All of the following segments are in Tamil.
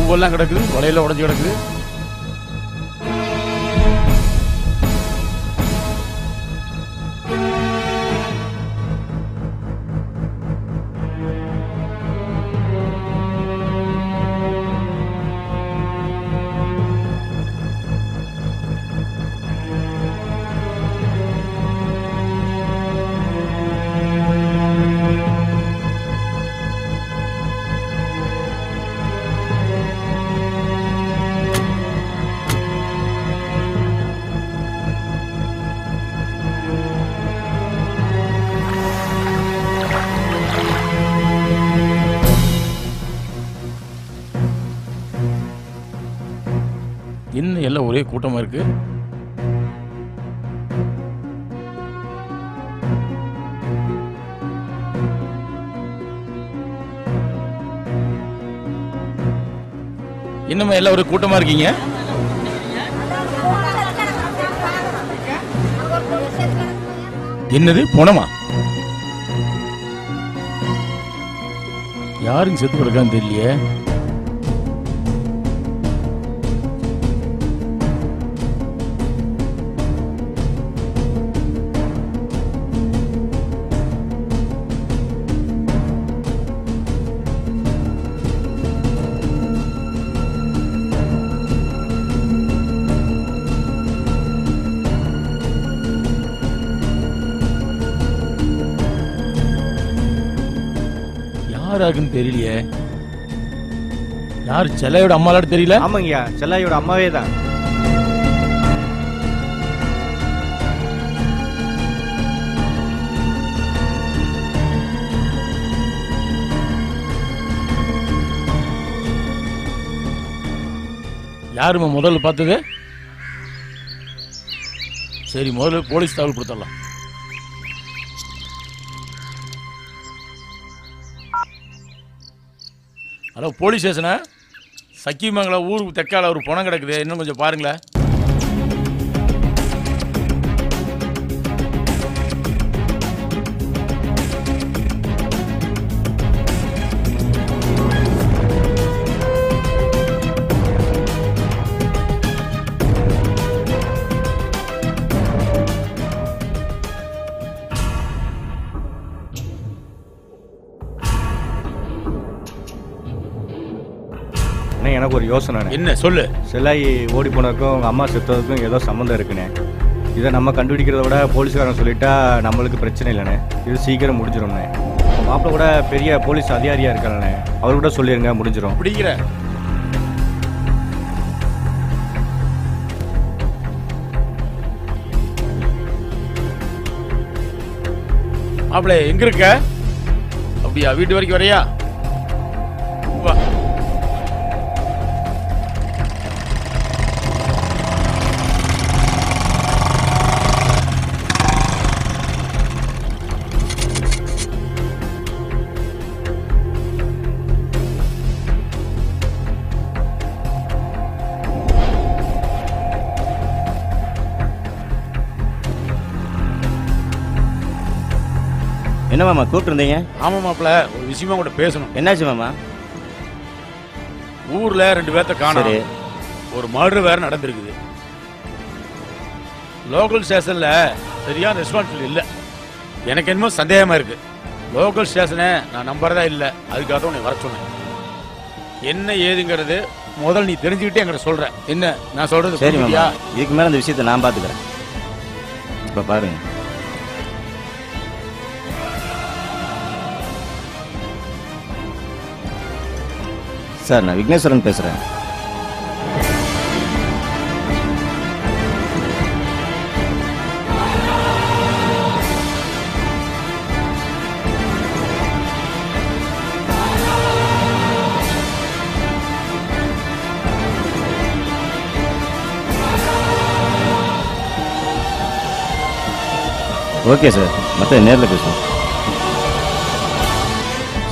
பூவெல்லாம் கிடக்குது, வலையில உடஞ்சி கிடக்குது. இன்னும் எல்லாம் ஒரே கூட்டமா இருக்கு. இன்னும் எல்லாம் ஒரே கூட்டமா இருக்கீங்க. என்னது போனமா? யாருங்க செத்து கிடக்கான்னு தெரியலையே. யாராக்குன்னு தெரியலையே. யார்? செல்லையோட அம்மாவோட தெரியல. ஆமாங்கய்யா, செல்லாயோட அம்மாவே தான். யாருமா முதல்ல பார்த்தது? சரி, முதல்ல போலீஸ் தகவல் கொடுத்துடலாம். Hello, police ஸ்டேஷனா? சக்கிமங்கலம் ஊருக்கு தெற்கால ஒரு பணம் கிடக்குது, இன்னும் கொஞ்சம் பாருங்களேன். எனக்கு ஒரு யோசனை. என்ன சொல்லு? செல்லாயி ஓடி போனதுக்கும் உங்கள் அம்மா செத்ததுக்கும் ஏதோ சம்மந்தம் இருக்குண்ணே. இதை நம்ம கண்டுபிடிக்கிறத விட போலீஸ்காரன் சொல்லிட்டா நம்மளுக்கு பிரச்சனை இல்லைண்ணே. இது சீக்கிரம் முடிஞ்சிடும்ண்ணே. மாப்பிள்ள கூட பெரிய போலீஸ் அதிகாரியாக இருக்காங்கண்ணே, அவர் கூட சொல்லிடுங்க, முடிஞ்சிடும். பிடிக்கிற மாப்பிள்ள எங்க இருக்க? அப்படியா, வீட்டு வரைக்கும் வரையா? வா. என்ன மாமா கூப்பிட்டுருந்தீங்க? ஆமா மாப்பிள்ள, ஒரு விஷயமா கூட பேசணும். என்னாச்சு மாமா? ஊர்ல 2 பேர்த்த காணோம். ஒரு மர்டர் வேற நடந்திருக்குது. லோக்கல் ஸ்டேஷன்ல சரியான ரெஸ்பான்சிபிள் இல்லை. எனக்கு என்னமோ சந்தேகமா இருக்கு. லோக்கல் ஸ்டேஷனை நான் நம்புறதா இல்லை, அதுக்காக தான் உன்னை வர சொன்னேன். என்ன ஏதுங்கிறது முதல் நீ தெரிஞ்சுக்கிட்டே என்கிட்ட சொல்ற. என்ன நான் சொல்றது? சரி மாமா, இதுக்கு மேல அந்த விஷயத்தை நான் பாத்துக்கிறேன். இப்ப பாருங்க சார், நான் விக்னேஸ்வரன் பேசுறேன். ஓகே சார், மற்ற நேரில் பேசுவோம்.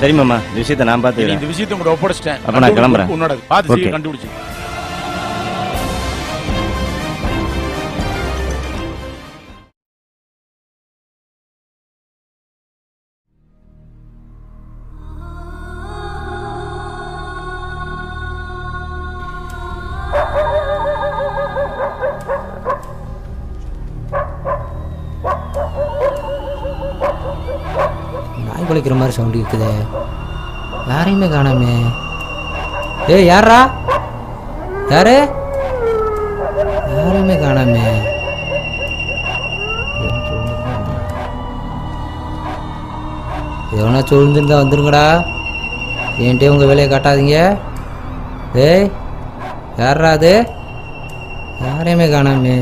சரி மாமா, இந்த விஷயத்தை நான் பார்த்துக்கிறேன். இந்த விஷயத்தை உங்களை ஒப்படைச்சிட்டேன். அப்ப நான் கிளம்புறேன். உன்னோட பார்த்து கண்டுபிடிச்சு. அடிக்கிற மாதிரி சவுண்டு இருக்குதே. யாரையுமே காணாமே. ஏய் யாரா? யாரு? யாரையுமே காணாமே. எவனா சொல்லிருந்தா வந்துருங்கடா. என்கிட்ட உங்கள் வேலையை காட்டாதீங்க. ஏய் யாரா அது? யாரையுமே காணாமே.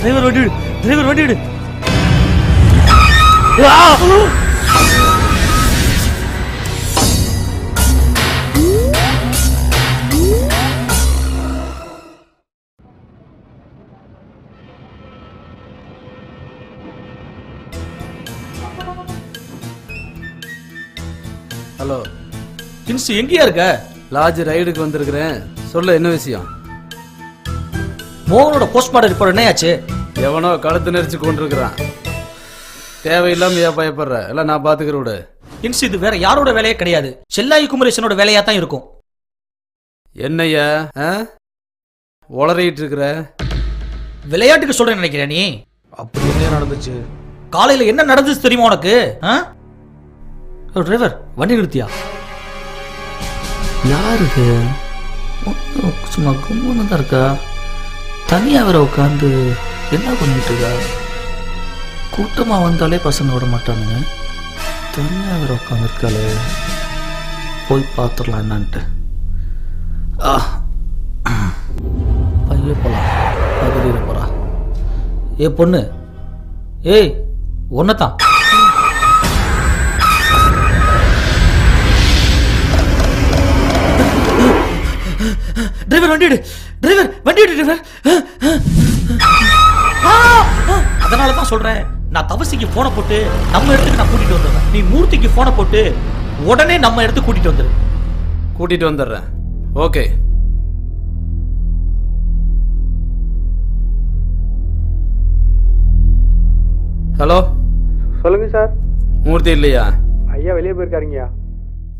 டிரைவர் வண்டி விடு. டிரைவர் வண்டி விடு. ஹலோ கின்சி, எங்கேயா இருக்க? லாட்ஜ் ரைடுக்கு வந்திருக்கிறேன். சொல்ல என்ன விஷயம்? மோகனோட போஸ்ட்மார்ட்டம் ரிப்போர்ட் என்ன ஆச்சு? எவனோ கழுத்து நெரிச்சு கொண்டிருக்கிறான். தேவையில்லாம ஏன் பயப்படுற? எல்லாம் நான் பாத்துக்கிற விடு. கின்சி, இது வேற யாரோட வேலையே கிடையாது. செல்லாயி குமரேசனோட வேலையா தான் இருக்கும். என்னையா உளறிட்டு இருக்கிற? விளையாட்டுக்கு சொல்றேன்னு நினைக்கிறேன் நீ. அப்படி என்ன நடந்துச்சு? காலையில என்ன நடந்துச்சு தெரியுமா உனக்கு? டிரைவர் வண்டி நிறுத்தியா? யாருக்கு? சும்மா கும்பன்னு தான் இருக்கா. தனியாக வேற உட்காந்து என்ன பண்ணிட்டு இருக்கா? கூட்டமாக வந்தாலே பசங்க விட மாட்டானுங்க. தனியாக வேற உட்காந்துருக்காளே. போய் பார்த்துடலாம் என்னான்ட்டு. பைய போலாம். பகுதியில் போறா. ஏ பொண்ணு, ஏய் ஒன்னதான். டிரைவர் வண்டி எடு. டிரைவர் வண்டி எடு. டிரைவர். அதனால தான் சொல்றேன், நான் தவசிக்கு போனை போட்டு நம்ம இடத்துக்கு நான் கூட்டிட்டு வந்துடுறேன். நீ மூர்த்திக்கு போனை போட்டு உடனே நம்ம இடத்துக்கு கூட்டிட்டு வந்துடு. கூட்டிட்டு வந்துடுறேன். ஓகே. ஹலோ சொல்லுங்க சார். மூர்த்தி இல்லையா? ஐயா வெளியே போயிருக்காருங்கய்யா.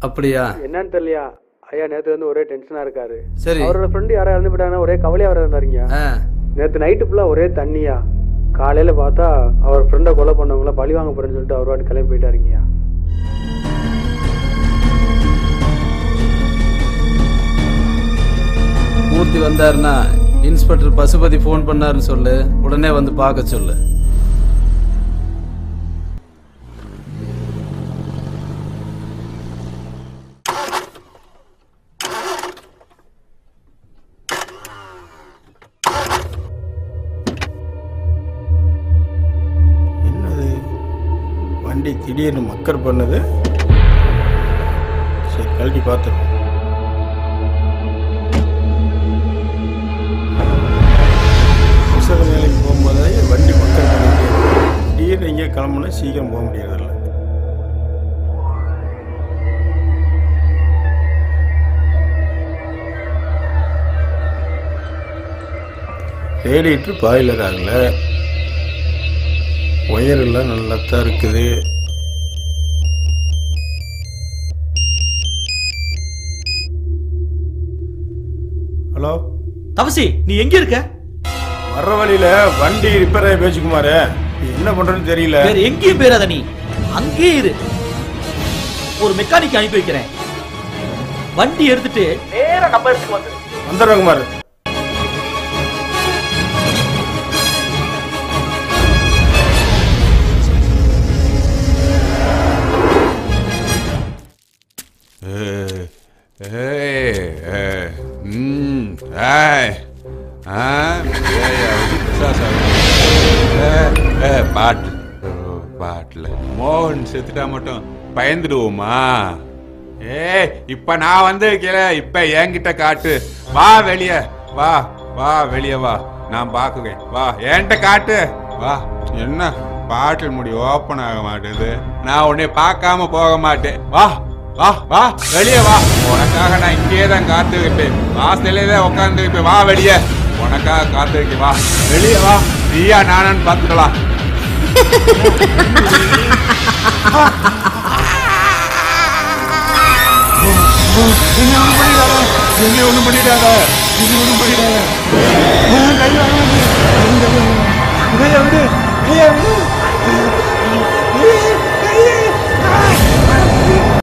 அப்படியா? என்னன்னு தெரியலையா. ஐயா நேற்று வந்து ஒரே டென்ஷனாக இருக்காரு. சரி. அவரோட ஃப்ரெண்டு யாராவது இறந்து போயிட்டாங்கன்னா ஒரே கவலையாக வர இருந்தாருங்கய்யா. நேற்று நைட்டு ஃபுல்லாக ஒரே தண்ணியா. காலையில் பார்த்தா அவர் ஃப்ரெண்டை கொலை பண்ணவங்கள பழி வாங்க போறேன்னு சொல்லிட்டு அவர் வாட்டி கிளம்பி போயிட்டாருங்கய்யா. மூர்த்தி வந்தாருன்னா இன்ஸ்பெக்டர் பசுபதி ஃபோன் பண்ணாருன்னு சொல்லு. உடனே வந்து பார்க்க சொல்லு. வண்டி திடீர்னு மக்கர் பண்ணது. சரி கழட்டி பார்த்துருவோம். புத்தக வேலைக்கு போகும்போதே வண்டி மக்கர் பண்ணிட்டு திடீர்னு எங்கேயே கிளம்புனா சீக்கிரம் போக முடியறதில்ல. ரேடியேட்டர் பாய்லர் ஆகல. ஒயரெல்லாம் நல்லா தான் இருக்குது. ஹலோ தவசி, நீ எங்க இருக்க? வர்ற வழியில வண்டி ரிப்பேர் ஆகி பேச்சுக்குமாரு. என்ன பண்றதுன்னு தெரியல. வேற எங்கேயும் பேராத, நீ அங்கேயே இரு. ஒரு மெக்கானிக் அனுப்பி வைக்கிறேன். வண்டி எடுத்துட்டு நேரா நம்ம இடத்துக்கு வந்துடுறேன் குமார். பாட்டு பாட்டில் மோகன் செத்துட்டா மட்டும் பயந்துடுவோமா? ஏய், இப்ப நான் வந்திருக்கல, இப்ப என்கிட்ட காட்டு. வா வெளிய, வா வா வெளிய வா, நான் பாக்குவேன். வா என்கிட்ட காட்டு, வா. என்ன பாட்டில் முடி ஓப்பன் ஆக மாட்டேது? நான் உன்னை பார்க்காம போக மாட்டேன். வா வா வா வெளிய வா. உனக்காக நான் இங்கே தான் காத்துக்கிட்டேன், வாசலே தான் உட்காந்துருப்பேன். வா வெளிய, உனக்காக காத்துருக்கேன். வா வெளிய வா, நீயா நானான்னு பார்த்துக்கலாம். ஒண்ணும் பண்ணிடாத.